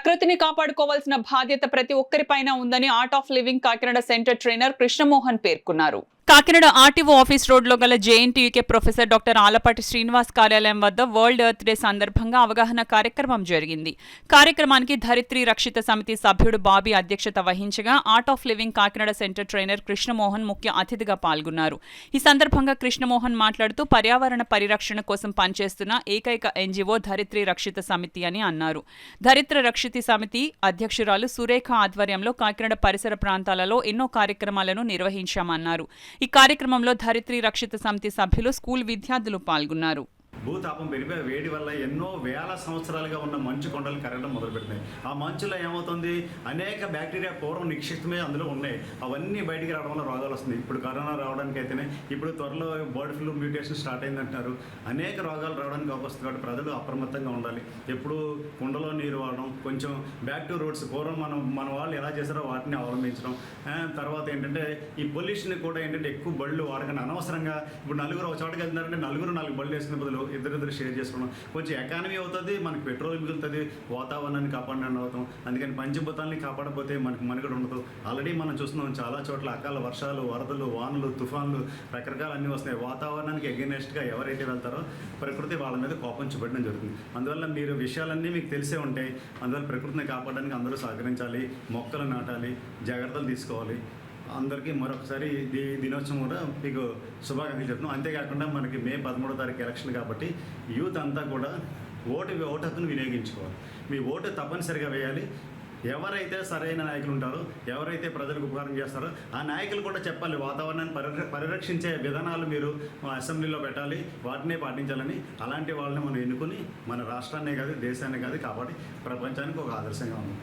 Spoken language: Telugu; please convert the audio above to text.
ప్రకృతిని కాపాడుకోవాల్సిన బాధ్యత ప్రతి ఒక్కరిపైన ఉందని art of living Kakinada centre trainer Krishnamohan పేర్కొన్నారు. కాకినాడ ఆర్టీఓ ఆఫీస్ రోడ్లో గల JNTUK professor doctor Alapati Srinivas కార్యాలయం వద్ద వరల్డ్ ఎర్త్ డే సందర్భంగా అవగాహన కార్యక్రమం జరిగింది. కార్యక్రమానికి ధరిత్రి రక్షిత సమితి సభ్యుడు బాబీ అధ్యక్షత వహించగా art of living Kakinada centre trainer Krishnamohan ముఖ్య అతిథిగా పాల్గొన్నారు. ఈ సందర్భంగా కృష్ణమోహన్ మాట్లాడుతూ పర్యావరణ పరిరక్షణ కోసం పనిచేస్తున్న ఏకైక ఎన్జీఓ ధరిత్రి రక్షిత సమితి అని అన్నారు. ధరిత్రి రక్షిత సమితి అధ్యక్షురాలు సురేఖ ఆధ్వర్యంలో కాకినాడ పరిసర ప్రాంతాలలో ఎన్నో కార్యక్రమాలను నిర్వహించామన్నారు. ఈ కార్యక్రమంలో ధరిత్రి రక్షిత సమితి సభ్యులు, స్కూల్ విద్యార్థులు పాల్గొన్నారు. భూతాపం పెరిగిపోయి వేడి వల్ల ఎన్నో వేల సంవత్సరాలుగా ఉన్న మంచు కొండలు కరగడం మొదలుపెట్టినాయి. ఆ మంచులో ఏమవుతుంది, అనేక బ్యాక్టీరియా పూర్వం నిక్షిప్తమే అందులో ఉన్నాయి. అవన్నీ బయటికి రావడం వల్ల రోగాలు వస్తున్నాయి. ఇప్పుడు కరోనా రావడానికి అయితేనే, ఇప్పుడు త్వరలో బర్డ్ ఫ్లూ మ్యూటేషన్ స్టార్ట్ అయిందంటున్నారు. అనేక రోగాలు రావడానికి అవకాశం. కాబట్టి ప్రజలు అప్రమత్తంగా ఉండాలి. ఎప్పుడు కుండలో నీరు వాడడం, కొంచెం బ్యాక్ టు రోడ్స్ పూర్వం మన వాళ్ళు ఎలా చేశారో వాటిని అవలంబించడం. తర్వాత ఏంటంటే ఈ పొల్యూషన్ కూడా ఏంటంటే ఎక్కువ బళ్ళు వాడకుండా అనవసరంగా ఇప్పుడు నలుగురు ఒక చోటకి వెళ్తున్నారంటే నాలుగు బళ్ళు వేసుకునే బదులు ఇద్దరిద్దరు షేర్ చేసుకోవడం కొంచెం ఎకానమీ అవుతుంది, మనకి పెట్రోల్ మిగులుతుంది, వాతావరణాన్ని కాపాడిన అవుతాం. అందుకని పంచభూతాలని కాపాడకపోతే మనకి మనుగడ ఉండదు. ఆల్రెడీ మనం చూస్తున్నాం చాలా చోట్ల అకాల వర్షాలు, వరదలు, వానలు, తుఫాన్లు రకరకాలు అన్నీ వస్తున్నాయి. వాతావరణానికి అగెయినెస్ట్గా ఎవరైతే వెళ్తారో ప్రకృతి వాళ్ళ మీద కోపం చూపడం జరుగుతుంది. అందువల్ల మీరు విషయాలన్నీ మీకు తెలిసే ఉంటాయి. అందువల్ల ప్రకృతిని కాపాడడానికి అందరూ సహకరించాలి, మొక్కలు నాటాలి, జాగ్రత్తలు తీసుకోవాలి. అందరికీ మరొకసారి దినోత్సవం కూడా మీకు శుభాకాంక్షలు చెప్తున్నాం. అంతేకాకుండా మనకి మే 13వ తారీఖు ఎలక్షన్ కాబట్టి యూత్ అంతా కూడా ఓటు హక్కును వినియోగించుకోవాలి. మీ ఓటు తప్పనిసరిగా వేయాలి. ఎవరైతే సరైన నాయకులు ఉంటారో, ఎవరైతే ప్రజలకు ఉపకారం చేస్తారో ఆ నాయకులు కూడా చెప్పాలి. వాతావరణాన్ని పరిరక్షించే విధానాలు మీరు అసెంబ్లీలో పెట్టాలి, వాటినే పాటించాలని. అలాంటి వాళ్ళని మనం ఎన్నుకొని మన రాష్ట్రాన్నే కాదు, దేశాన్ని కాదు కాపాడి ప్రపంచానికి ఒక ఆదర్శంగా ఉండవచ్చు.